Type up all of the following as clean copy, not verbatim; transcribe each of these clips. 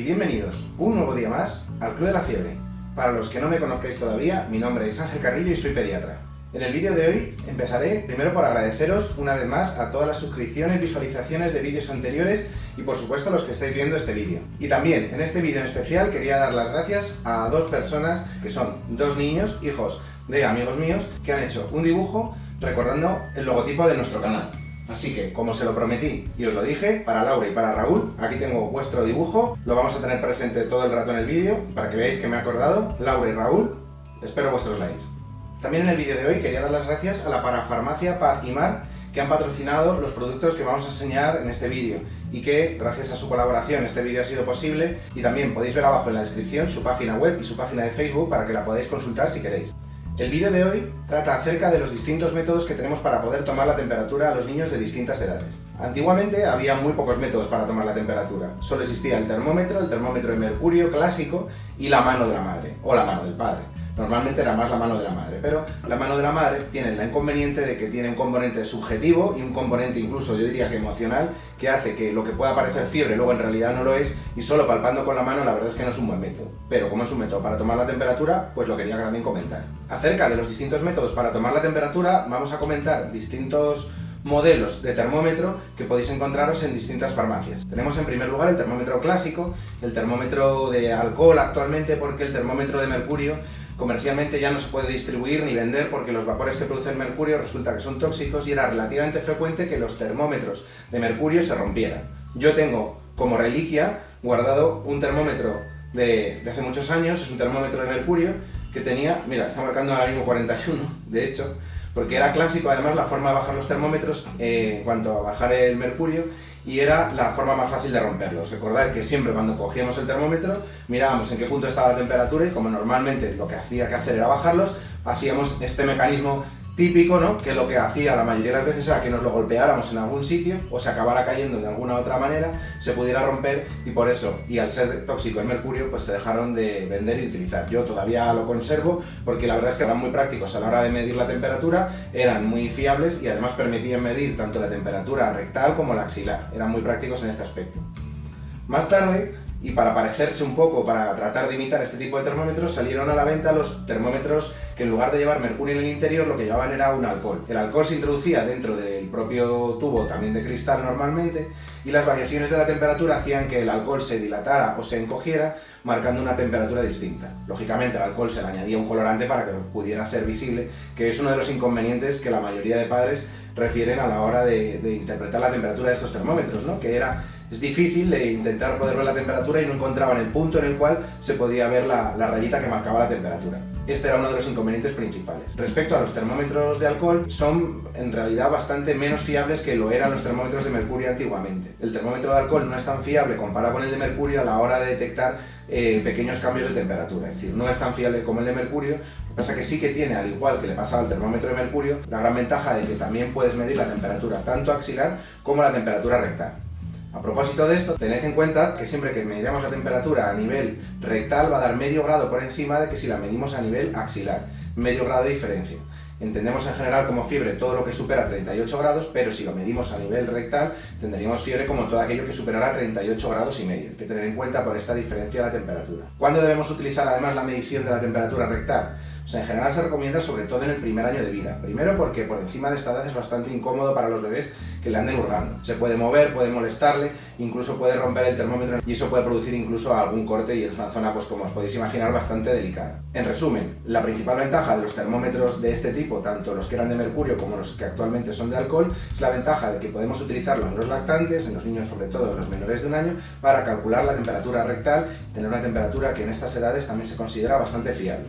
y bienvenidos un nuevo día más al Club de la Fiebre. Para los que no me conozcáis todavía, mi nombre es Ángel Carrillo y soy pediatra. En el vídeo de hoy empezaré primero por agradeceros una vez más a todas las suscripciones, visualizaciones de vídeos anteriores y por supuesto a los que estáis viendo este vídeo. Y también en este vídeo en especial quería dar las gracias a dos personas que son dos niños, hijos de amigos míos, que han hecho un dibujo recordando el logotipo de nuestro canal. Así que, como se lo prometí y os lo dije, para Laura y para Raúl, aquí tengo vuestro dibujo, lo vamos a tener presente todo el rato en el vídeo, para que veáis que me he acordado. Laura y Raúl, espero vuestros likes. También en el vídeo de hoy quería dar las gracias a la parafarmacia Paz y Mar, que han patrocinado los productos que vamos a enseñar en este vídeo y que, gracias a su colaboración, este vídeo ha sido posible. Y también podéis ver abajo en la descripción su página web y su página de Facebook para que la podáis consultar si queréis. El vídeo de hoy trata acerca de los distintos métodos que tenemos para poder tomar la temperatura a los niños de distintas edades. Antiguamente había muy pocos métodos para tomar la temperatura. Solo existía el termómetro de mercurio clásico y la mano de la madre o la mano del padre. Normalmente era más la mano de la madre, pero la mano de la madre tiene la inconveniente de que tiene un componente subjetivo y un componente incluso, yo diría que emocional, que hace que lo que pueda parecer fiebre luego en realidad no lo es, y solo palpando con la mano la verdad es que no es un buen método. Pero como es un método para tomar la temperatura, pues lo quería también comentar. Acerca de los distintos métodos para tomar la temperatura, vamos a comentar distintos modelos de termómetro que podéis encontraros en distintas farmacias. Tenemos en primer lugar el termómetro clásico, el termómetro de alcohol actualmente, porque el termómetro de mercurio comercialmente ya no se puede distribuir ni vender porque los vapores que produce el mercurio resulta que son tóxicos y era relativamente frecuente que los termómetros de mercurio se rompieran. Yo tengo como reliquia guardado un termómetro de hace muchos años, es un termómetro de mercurio que tenía, mira, está marcando ahora mismo 41, de hecho, porque era clásico además la forma de bajar los termómetros en cuanto a bajar el mercurio y era la forma más fácil de romperlos. Recordad que siempre cuando cogíamos el termómetro mirábamos en qué punto estaba la temperatura y como normalmente lo que había que hacer era bajarlos, hacíamos este mecanismo típico, ¿no? Que lo que hacía la mayoría de las veces era que nos lo golpeáramos en algún sitio o se acabara cayendo de alguna otra manera, se pudiera romper y por eso, y al ser tóxico el mercurio, pues se dejaron de vender y utilizar. Yo todavía lo conservo porque la verdad es que eran muy prácticos a la hora de medir la temperatura, eran muy fiables y además permitían medir tanto la temperatura rectal como la axilar. Eran muy prácticos en este aspecto. Más tarde, y para parecerse un poco, para tratar de imitar este tipo de termómetros, salieron a la venta los termómetros que en lugar de llevar mercurio en el interior, lo que llevaban era un alcohol. El alcohol se introducía dentro del propio tubo, también de cristal normalmente, y las variaciones de la temperatura hacían que el alcohol se dilatara o se encogiera, marcando una temperatura distinta. Lógicamente al alcohol se le añadía un colorante para que pudiera ser visible, que es uno de los inconvenientes que la mayoría de padres refieren a la hora de interpretar la temperatura de estos termómetros, ¿no? Que es difícil de intentar poder ver la temperatura y no encontraban el punto en el cual se podía ver la rayita que marcaba la temperatura. Este era uno de los inconvenientes principales. Respecto a los termómetros de alcohol, son en realidad bastante menos fiables que lo eran los termómetros de mercurio antiguamente. El termómetro de alcohol no es tan fiable comparado con el de mercurio a la hora de detectar pequeños cambios de temperatura, es decir, no es tan fiable como el de mercurio. Lo que pasa que sí que tiene, al igual que le pasa al termómetro de mercurio, la gran ventaja de que también puedes medir la temperatura tanto axilar como la temperatura rectal. A propósito de esto, tened en cuenta que siempre que medamos la temperatura a nivel rectal va a dar medio grado por encima de que si la medimos a nivel axilar, medio grado de diferencia. Entendemos en general como fiebre todo lo que supera 38 grados, pero si lo medimos a nivel rectal tendríamos fiebre como todo aquello que superara 38 grados y medio. Hay que tener en cuenta por esta diferencia de la temperatura. ¿Cuándo debemos utilizar además la medición de la temperatura rectal? O sea, en general se recomienda sobre todo en el primer año de vida. Primero porque por encima de esta edad es bastante incómodo para los bebés que le anden hurgando. Se puede mover, puede molestarle, incluso puede romper el termómetro y eso puede producir incluso algún corte y es una zona, pues como os podéis imaginar, bastante delicada. En resumen, la principal ventaja de los termómetros de este tipo, tanto los que eran de mercurio como los que actualmente son de alcohol, es la ventaja de que podemos utilizarlo en los lactantes, en los niños sobre todo, en los menores de un año, para calcular la temperatura rectal y tener una temperatura que en estas edades también se considera bastante fiable.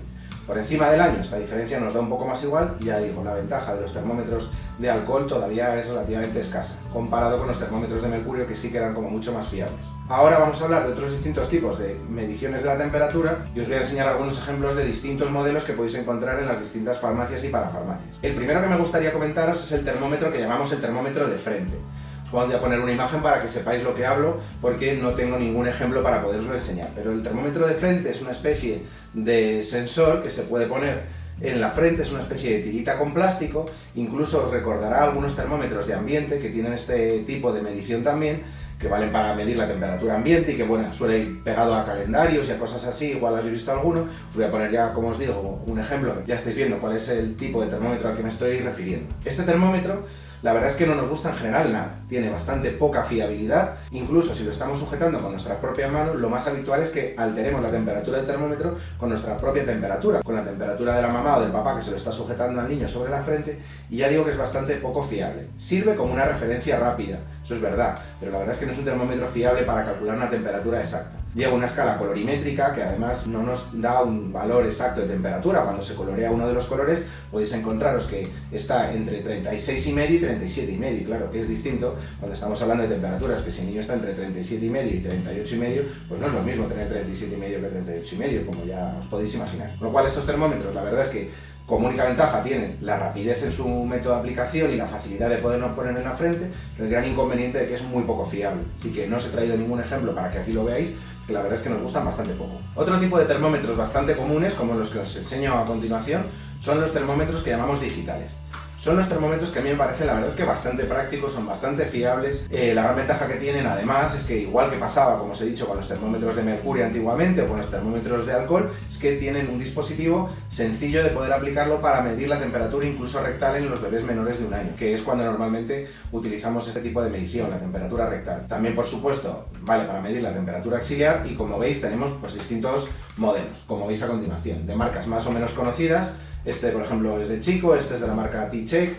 Por encima del año esta diferencia nos da un poco más igual, ya digo, la ventaja de los termómetros de alcohol todavía es relativamente escasa, comparado con los termómetros de mercurio que sí que eran como mucho más fiables. Ahora vamos a hablar de otros distintos tipos de mediciones de la temperatura y os voy a enseñar algunos ejemplos de distintos modelos que podéis encontrar en las distintas farmacias y parafarmacias. El primero que me gustaría comentaros es el termómetro que llamamos el termómetro de frente. Os voy a poner una imagen para que sepáis lo que hablo, porque no tengo ningún ejemplo para poderoslo enseñar. Pero el termómetro de frente es una especie de sensor que se puede poner en la frente, es una especie de tirita con plástico. Incluso os recordará algunos termómetros de ambiente que tienen este tipo de medición también, que valen para medir la temperatura ambiente y que bueno, suele ir pegado a calendarios y a cosas así, igual habéis visto alguno. Os voy a poner ya, como os digo, un ejemplo, ya estáis viendo cuál es el tipo de termómetro al que me estoy refiriendo. Este termómetro, la verdad es que no nos gusta en general nada, tiene bastante poca fiabilidad, incluso si lo estamos sujetando con nuestras propias manos, lo más habitual es que alteremos la temperatura del termómetro con nuestra propia temperatura, con la temperatura de la mamá o del papá que se lo está sujetando al niño sobre la frente, y ya digo que es bastante poco fiable. Sirve como una referencia rápida, eso es verdad, pero la verdad es que no es un termómetro fiable para calcular una temperatura exacta. Lleva una escala colorimétrica que además no nos da un valor exacto de temperatura. Cuando se colorea uno de los colores podéis encontraros que está entre 36,5 y 37,5, y claro que es distinto cuando estamos hablando de temperaturas, que si el niño está entre 37,5 y 38,5, pues no es lo mismo tener 37,5 que 38,5, como ya os podéis imaginar. Con lo cual estos termómetros, la verdad es que como única ventaja tienen la rapidez en su método de aplicación y la facilidad de podernos poner en la frente, pero el gran inconveniente de que es muy poco fiable. Así que no os he traído ningún ejemplo para que aquí lo veáis, que la verdad es que nos gustan bastante poco. Otro tipo de termómetros bastante comunes, como los que os enseño a continuación, son los termómetros que llamamos digitales. Son los termómetros que a mí me parecen, la verdad es que bastante prácticos, son bastante fiables. La gran ventaja que tienen además es que, igual que pasaba, como os he dicho, con los termómetros de mercurio antiguamente o con los termómetros de alcohol, es que tienen un dispositivo sencillo de poder aplicarlo para medir la temperatura incluso rectal en los bebés menores de 1 año, que es cuando normalmente utilizamos este tipo de medición, la temperatura rectal. También, por supuesto, vale para medir la temperatura axilar, y como veis tenemos pues distintos modelos, como veis a continuación, de marcas más o menos conocidas. Este, por ejemplo, es de Chico, este es de la marca T-Check,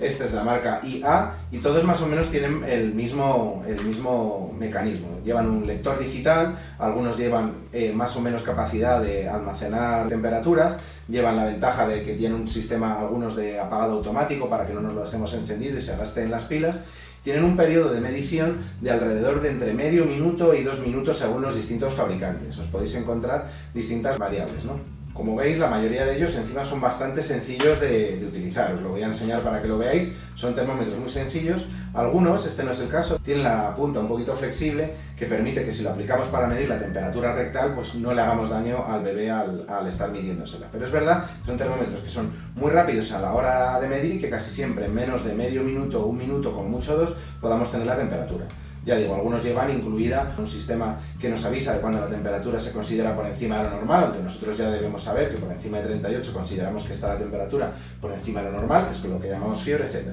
este es de la marca IA, y todos más o menos tienen el mismo mecanismo. Llevan un lector digital, algunos llevan más o menos capacidad de almacenar temperaturas, llevan la ventaja de que tienen un sistema, algunos de apagado automático para que no nos lo dejemos encendido y se gasten las pilas. Tienen un periodo de medición de alrededor de entre medio minuto y 2 minutos según los distintos fabricantes. Os podéis encontrar distintas variables, ¿no? Como veis, la mayoría de ellos encima son bastante sencillos de utilizar. Os lo voy a enseñar para que lo veáis. Son termómetros muy sencillos. Algunos, este no es el caso, tienen la punta un poquito flexible que permite que si lo aplicamos para medir la temperatura rectal, pues no le hagamos daño al bebé al estar midiéndosela. Pero es verdad que son termómetros que son muy rápidos a la hora de medir y que casi siempre en menos de medio minuto, 1 minuto, como mucho 2, podamos tener la temperatura. Ya digo, algunos llevan incluida un sistema que nos avisa de cuando la temperatura se considera por encima de lo normal, aunque nosotros ya debemos saber que por encima de 38 consideramos que está la temperatura por encima de lo normal, que es lo que llamamos fiebre, etc.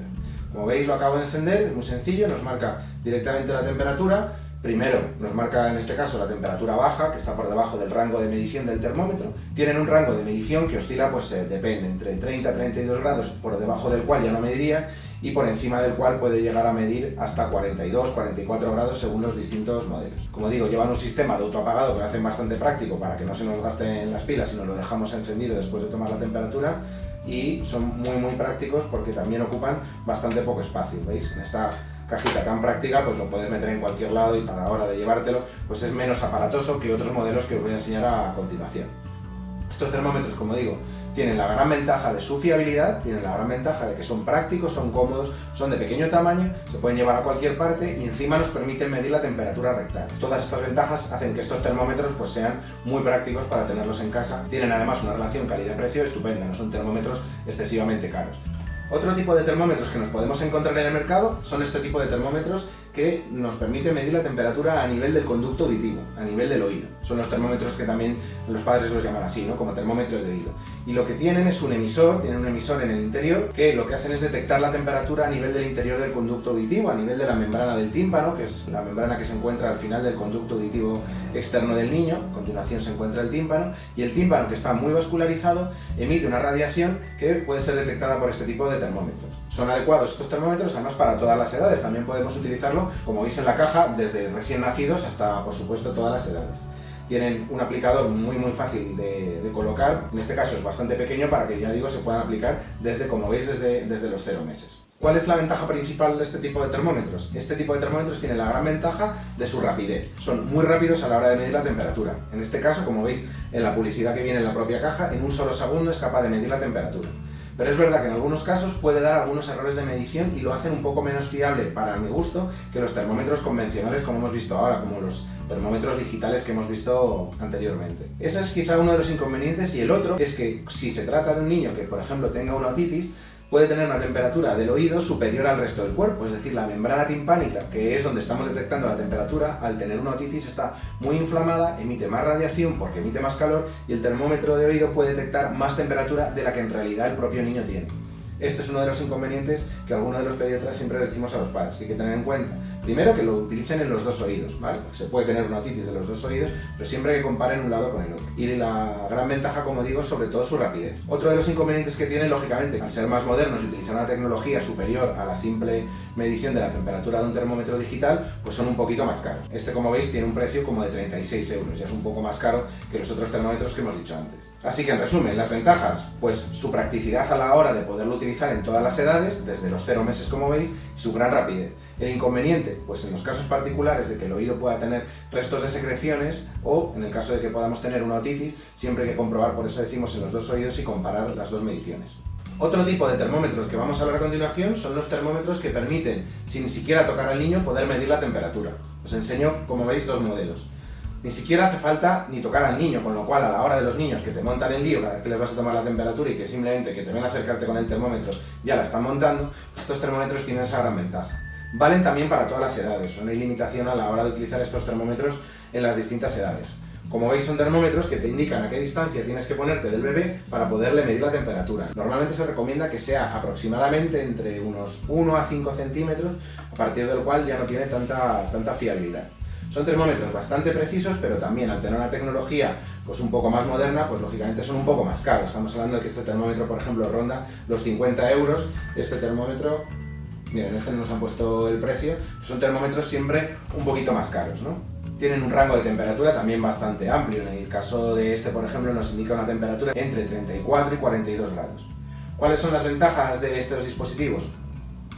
Como veis, lo acabo de encender, es muy sencillo, nos marca directamente la temperatura. Primero nos marca en este caso la temperatura baja, que está por debajo del rango de medición del termómetro. Tienen un rango de medición que oscila, pues depende, entre 30 y 32 grados, por debajo del cual ya no mediría, y por encima del cual puede llegar a medir hasta 42, 44 grados según los distintos modelos. Como digo, llevan un sistema de autoapagado que lo hacen bastante práctico para que no se nos gasten las pilas si nos lo dejamos encendido después de tomar la temperatura, y son muy prácticos porque también ocupan bastante poco espacio. ¿Veis? En esta cajita tan práctica pues lo puedes meter en cualquier lado, y para la hora de llevártelo pues es menos aparatoso que otros modelos que os voy a enseñar a continuación. Estos termómetros, como digo, tienen la gran ventaja de su fiabilidad, tienen la gran ventaja de que son prácticos, son cómodos, son de pequeño tamaño, se pueden llevar a cualquier parte y encima nos permiten medir la temperatura rectal. Todas estas ventajas hacen que estos termómetros pues sean muy prácticos para tenerlos en casa. Tienen además una relación calidad-precio estupenda, no son termómetros excesivamente caros. Otro tipo de termómetros que nos podemos encontrar en el mercado son este tipo de termómetros que nos permiten medir la temperatura a nivel del conducto auditivo, a nivel del oído. Son los termómetros que también los padres los llaman así, ¿no? Como termómetro de oído. Y lo que tienen es un emisor, tienen un emisor en el interior que lo que hacen es detectar la temperatura a nivel del interior del conducto auditivo, a nivel de la membrana del tímpano, que es la membrana que se encuentra al final del conducto auditivo externo del niño. A continuación se encuentra el tímpano, y el tímpano, que está muy vascularizado, emite una radiación que puede ser detectada por este tipo de termómetros. Son adecuados estos termómetros además para todas las edades, también podemos utilizarlo, como veis en la caja, desde recién nacidos hasta, por supuesto, todas las edades. Tienen un aplicador muy fácil de colocar, en este caso es bastante pequeño para que, ya digo, se puedan aplicar desde, como veis, desde los 0 meses. ¿Cuál es la ventaja principal de este tipo de termómetros? Este tipo de termómetros tiene la gran ventaja de su rapidez. Son muy rápidos a la hora de medir la temperatura. En este caso, como veis en la publicidad que viene en la propia caja, en un solo segundo es capaz de medir la temperatura. Pero es verdad que en algunos casos puede dar algunos errores de medición y lo hacen un poco menos fiable, para mi gusto, que los termómetros convencionales como hemos visto ahora, como los termómetros digitales que hemos visto anteriormente. Ese es quizá uno de los inconvenientes, y el otro es que si se trata de un niño que, por ejemplo, tenga una otitis, puede tener una temperatura del oído superior al resto del cuerpo, es decir, la membrana timpánica, que es donde estamos detectando la temperatura, al tener una otitis está muy inflamada, emite más radiación porque emite más calor y el termómetro de oído puede detectar más temperatura de la que en realidad el propio niño tiene. Este es uno de los inconvenientes que algunos de los pediatras siempre les decimos a los padres, que hay que tener en cuenta. Primero, que lo utilicen en los dos oídos, ¿vale? Se puede tener una otitis de los dos oídos, pero siempre que comparen un lado con el otro. Y la gran ventaja, como digo, es sobre todo su rapidez. Otro de los inconvenientes que tienen, lógicamente, al ser más modernos y utilizar una tecnología superior a la simple medición de la temperatura de un termómetro digital, pues son un poquito más caros. Este, como veis, tiene un precio como de 36 euros, ya es un poco más caro que los otros termómetros que hemos dicho antes. Así que, en resumen, las ventajas, pues su practicidad a la hora de poderlo utilizar en todas las edades, desde los 0 meses como veis, y su gran rapidez. El inconveniente, pues en los casos particulares de que el oído pueda tener restos de secreciones o en el caso de que podamos tener una otitis, siempre hay que comprobar, por eso decimos en los dos oídos y comparar las dos mediciones. Otro tipo de termómetros que vamos a hablar a continuación son los termómetros que permiten, sin ni siquiera tocar al niño, poder medir la temperatura. Os enseño, como veis, dos modelos. Ni siquiera hace falta ni tocar al niño, con lo cual a la hora de los niños que te montan el lío cada vez que les vas a tomar la temperatura y que simplemente que te ven acercarte con el termómetro ya la están montando, estos termómetros tienen esa gran ventaja. Valen también para todas las edades, no hay limitación a la hora de utilizar estos termómetros en las distintas edades. Como veis, son termómetros que te indican a qué distancia tienes que ponerte del bebé para poderle medir la temperatura. Normalmente se recomienda que sea aproximadamente entre unos 1 a 5 centímetros, a partir del cual ya no tiene tanta fiabilidad. Son termómetros bastante precisos, pero también al tener una tecnología pues un poco más moderna, pues lógicamente son un poco más caros. Estamos hablando de que este termómetro, por ejemplo, ronda los 50 euros. Este termómetro, miren, este no nos han puesto el precio, son termómetros siempre un poquito más caros, ¿no? Tienen un rango de temperatura también bastante amplio. En el caso de este, por ejemplo, nos indica una temperatura entre 34 y 42 grados. ¿Cuáles son las ventajas de estos dispositivos?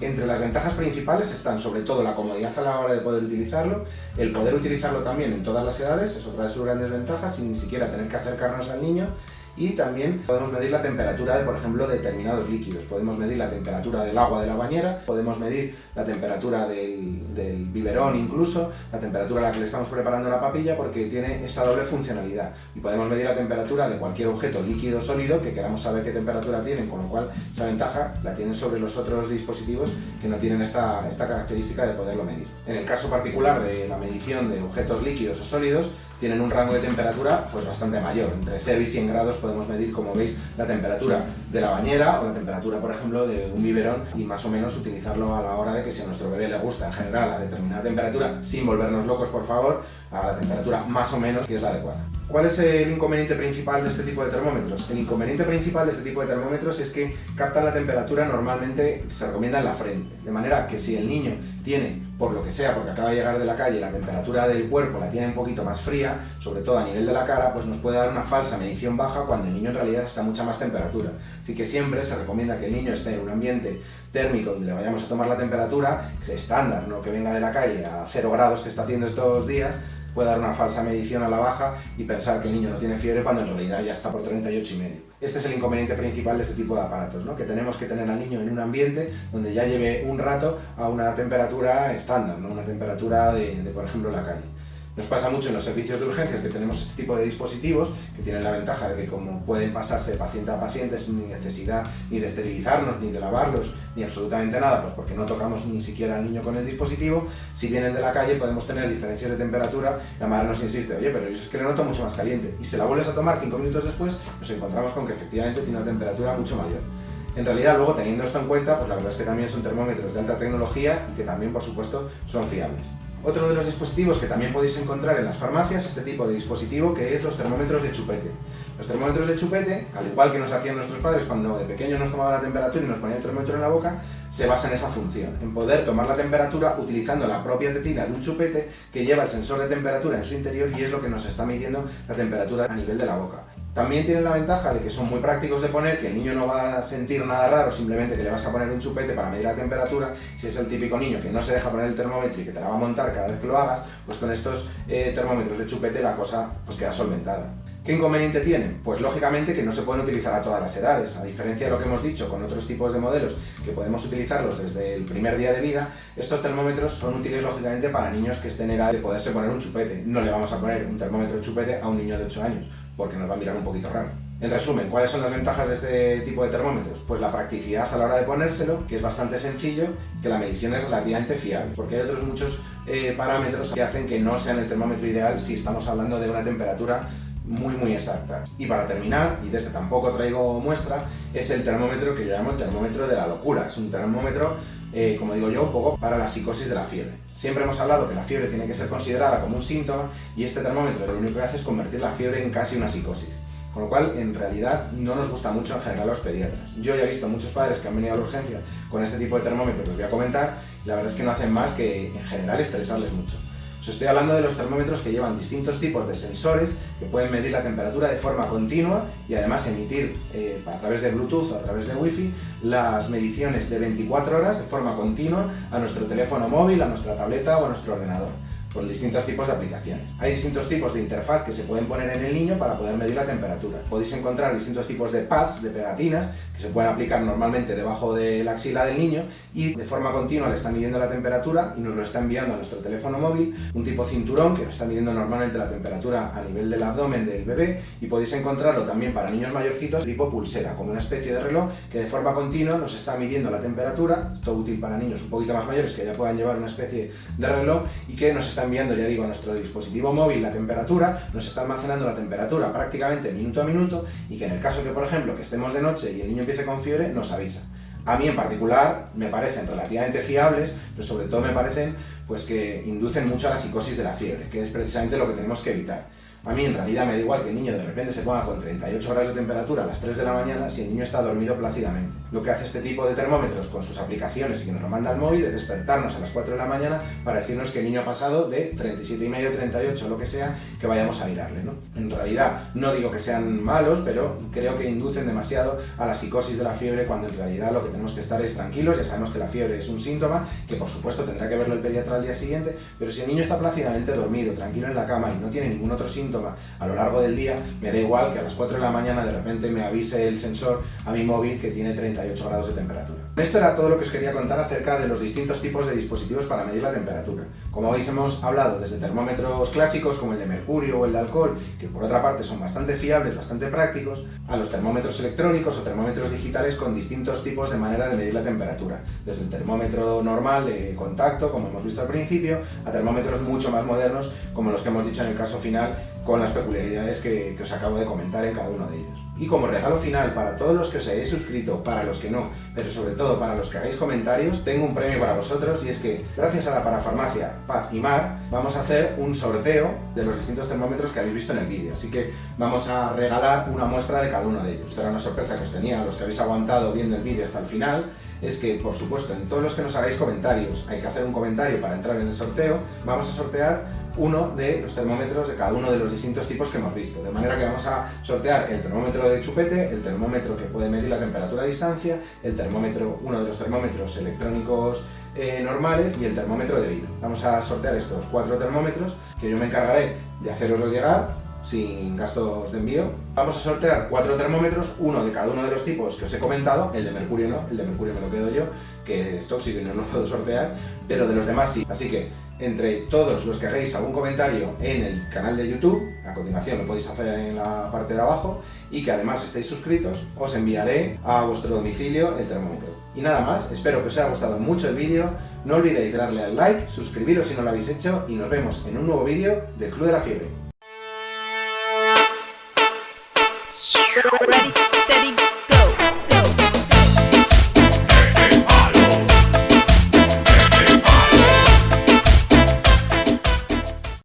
Entre las ventajas principales están sobre todo la comodidad a la hora de poder utilizarlo, el poder utilizarlo también en todas las edades, es otra de sus grandes ventajas, sin ni siquiera tener que acercarnos al niño, y también podemos medir la temperatura de, por ejemplo, determinados líquidos. Podemos medir la temperatura del agua de la bañera, podemos medir la temperatura del biberón incluso, la temperatura a la que le estamos preparando la papilla, porque tiene esa doble funcionalidad. Y podemos medir la temperatura de cualquier objeto líquido o sólido que queramos saber qué temperatura tienen, con lo cual esa ventaja la tienen sobre los otros dispositivos que no tienen esta característica de poderlo medir. En el caso particular de la medición de objetos líquidos o sólidos, tienen un rango de temperatura pues bastante mayor. Entre 0 y 100 grados podemos medir, como veis, la temperatura de la bañera o la temperatura, por ejemplo, de un biberón, y más o menos utilizarlo a la hora de que, si a nuestro bebé le gusta en general a determinada temperatura, sin volvernos locos, por favor, a la temperatura más o menos que es la adecuada. ¿Cuál es el inconveniente principal de este tipo de termómetros? El inconveniente principal de este tipo de termómetros es que captan la temperatura, normalmente se recomienda en la frente, de manera que si el niño tiene, por lo que sea, porque acaba de llegar de la calle, la temperatura del cuerpo la tiene un poquito más fría, sobre todo a nivel de la cara, pues nos puede dar una falsa medición baja cuando el niño en realidad está a mucha más temperatura. Así que siempre se recomienda que el niño esté en un ambiente térmico donde le vayamos a tomar la temperatura estándar, no que venga de la calle a 0 grados que está haciendo estos días, puede dar una falsa medición a la baja y pensar que el niño no tiene fiebre cuando en realidad ya está por 38,5. Este es el inconveniente principal de este tipo de aparatos, ¿no? Que tenemos que tener al niño en un ambiente donde ya lleve un rato a una temperatura estándar, ¿no? Una temperatura de, por ejemplo, la calle. Nos pasa mucho en los servicios de urgencias que tenemos este tipo de dispositivos que tienen la ventaja de que, como pueden pasarse de paciente a paciente sin necesidad ni de esterilizarnos, ni de lavarlos, ni absolutamente nada, pues porque no tocamos ni siquiera al niño con el dispositivo, si vienen de la calle podemos tener diferencias de temperatura. La madre nos insiste, oye, pero yo es que le noto mucho más caliente, y se la vuelves a tomar 5 minutos después, nos encontramos con que efectivamente tiene una temperatura mucho mayor. En realidad, luego, teniendo esto en cuenta, pues la verdad es que también son termómetros de alta tecnología y que también, por supuesto, son fiables. Otro de los dispositivos que también podéis encontrar en las farmacias, este tipo de dispositivo, que es los termómetros de chupete. Los termómetros de chupete, al igual que nos hacían nuestros padres cuando de pequeños nos tomaban la temperatura y nos ponían el termómetro en la boca, se basa en esa función, en poder tomar la temperatura utilizando la propia tetina de un chupete que lleva el sensor de temperatura en su interior y es lo que nos está midiendo la temperatura a nivel de la boca. También tienen la ventaja de que son muy prácticos de poner, que el niño no va a sentir nada raro simplemente que le vas a poner un chupete para medir la temperatura. Si es el típico niño que no se deja poner el termómetro y que te la va a montar cada vez que lo hagas, pues con estos termómetros de chupete la cosa pues queda solventada. ¿Qué inconveniente tienen? Pues lógicamente que no se pueden utilizar a todas las edades. A diferencia de lo que hemos dicho con otros tipos de modelos que podemos utilizarlos desde el primer día de vida, estos termómetros son útiles lógicamente para niños que estén en edad de poderse poner un chupete. No le vamos a poner un termómetro de chupete a un niño de 8 años, porque nos va a mirar un poquito raro. En resumen, ¿cuáles son las ventajas de este tipo de termómetros? Pues la practicidad a la hora de ponérselo, que es bastante sencillo, que la medición es relativamente fiable, porque hay otros muchos parámetros que hacen que no sean el termómetro ideal si estamos hablando de una temperatura muy exacta. Y para terminar, y de este tampoco traigo muestra, es el termómetro que yo llamo el termómetro de la locura. Es un termómetro, como digo yo, un poco para la psicosis de la fiebre. Siempre hemos hablado que la fiebre tiene que ser considerada como un síntoma y este termómetro lo único que hace es convertir la fiebre en casi una psicosis. Con lo cual, en realidad, no nos gusta mucho en general a los pediatras. Yo ya he visto muchos padres que han venido a la urgencia con este tipo de termómetro que os voy a comentar y la verdad es que no hacen más que, en general, estresarles mucho. Os estoy hablando de los termómetros que llevan distintos tipos de sensores que pueden medir la temperatura de forma continua y además emitir a través de Bluetooth o a través de Wi-Fi las mediciones de 24 horas de forma continua a nuestro teléfono móvil, a nuestra tableta o a nuestro ordenador, con distintos tipos de aplicaciones. Hay distintos tipos de interfaz que se pueden poner en el niño para poder medir la temperatura. Podéis encontrar distintos tipos de pads, de pegatinas, que se pueden aplicar normalmente debajo de la axila del niño y de forma continua le está midiendo la temperatura y nos lo está enviando a nuestro teléfono móvil, un tipo cinturón que nos está midiendo normalmente la temperatura a nivel del abdomen del bebé, y podéis encontrarlo también para niños mayorcitos tipo pulsera, como una especie de reloj que de forma continua nos está midiendo la temperatura, esto útil para niños un poquito más mayores que ya puedan llevar una especie de reloj y que nos está enviando, ya digo, a nuestro dispositivo móvil la temperatura, nos está almacenando la temperatura prácticamente minuto a minuto y que en el caso que, por ejemplo, que estemos de noche y el niño empiece con fiebre, nos avisa. A mí en particular me parecen relativamente fiables, pero sobre todo me parecen pues que inducen mucho a la psicosis de la fiebre, que es precisamente lo que tenemos que evitar. A mí en realidad me da igual que el niño de repente se ponga con 38 grados de temperatura a las 3 de la mañana si el niño está dormido plácidamente. Lo que hace este tipo de termómetros con sus aplicaciones y que nos lo manda al móvil es despertarnos a las 4 de la mañana para decirnos que el niño ha pasado de 37,5, 38, lo que sea, que vayamos a mirarle, ¿no? En realidad no digo que sean malos, pero creo que inducen demasiado a la psicosis de la fiebre cuando en realidad lo que tenemos que estar es tranquilos. Ya sabemos que la fiebre es un síntoma, que por supuesto tendrá que verlo el pediatra al día siguiente, pero si el niño está plácidamente dormido, tranquilo en la cama y no tiene ningún otro síntoma a lo largo del día, me da igual que a las 4 de la mañana de repente me avise el sensor a mi móvil que tiene 38 grados de temperatura. Esto era todo lo que os quería contar acerca de los distintos tipos de dispositivos para medir la temperatura. Como veis, hemos hablado desde termómetros clásicos como el de mercurio o el de alcohol, que por otra parte son bastante fiables, bastante prácticos, a los termómetros electrónicos o termómetros digitales con distintos tipos de manera de medir la temperatura, desde el termómetro normal de contacto, como hemos visto al principio, a termómetros mucho más modernos, como los que hemos dicho en el caso final, con las peculiaridades que os acabo de comentar en cada uno de ellos. Y como regalo final para todos los que os hayáis suscrito, para los que no, pero sobre todo para los que hagáis comentarios, tengo un premio para vosotros, y es que gracias a la parafarmacia Paz y Mar vamos a hacer un sorteo de los distintos termómetros que habéis visto en el vídeo, así que vamos a regalar una muestra de cada uno de ellos. Esta era una sorpresa que os tenía a los que habéis aguantado viendo el vídeo hasta el final. Es que, por supuesto, en todos los que nos hagáis comentarios, hay que hacer un comentario para entrar en el sorteo. Vamos a sortear uno de los termómetros de cada uno de los distintos tipos que hemos visto, de manera que vamos a sortear el termómetro de chupete, el termómetro que puede medir la temperatura a distancia, el termómetro, uno de los termómetros electrónicos normales y el termómetro de oído. Vamos a sortear estos 4 termómetros que yo me encargaré de haceroslos llegar sin gastos de envío. Vamos a sortear 4 termómetros, uno de cada uno de los tipos que os he comentado. El de mercurio no, el de mercurio me lo quedo yo, que es tóxico y no lo puedo sortear, pero de los demás sí. Así que entre todos los que hagáis algún comentario en el canal de YouTube, a continuación lo podéis hacer en la parte de abajo, y que además estéis suscritos, os enviaré a vuestro domicilio el termómetro. Y nada más, espero que os haya gustado mucho el vídeo. No olvidéis de darle al like, suscribiros si no lo habéis hecho, y nos vemos en un nuevo vídeo del Club de la Fiebre.